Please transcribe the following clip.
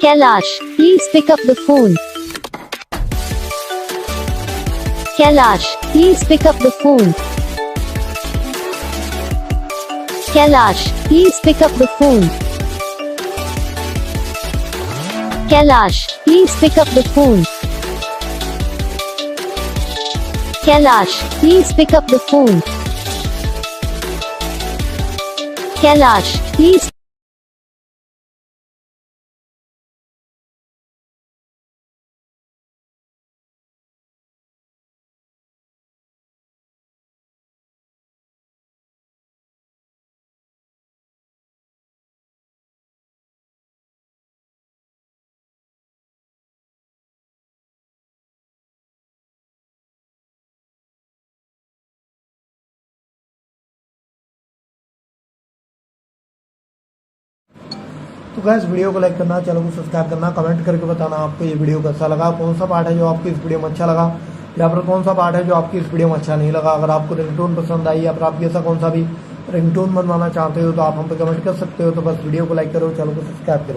Kailash, please pick up the phone. Kailash, please pick up the phone. Kailash, please pick up the phone. Kailash, please pick up the phone. Kailash, please pick up the phone. Kailash, please. तो gas video को like करना, channel को subscribe करना, comment करके बताना आपको ये video कैसा लगा, कौन सा पार्ट है जो आपको इस वीडियो में अच्छा लगा या फिर कौन सा पार्ट है जो आपकी इस वीडियो में अच्छा नहीं लगा। अगर आपको रिंगटोन पसंद आई या फिर आप ऐसा कौन सा भी रिंगटोन बनवाना चाहते हो तो आप हम पे कमेंट कर सकते हो। तो बस वीडियो को लाइक करो, चैनल को सब्सक्राइब करो।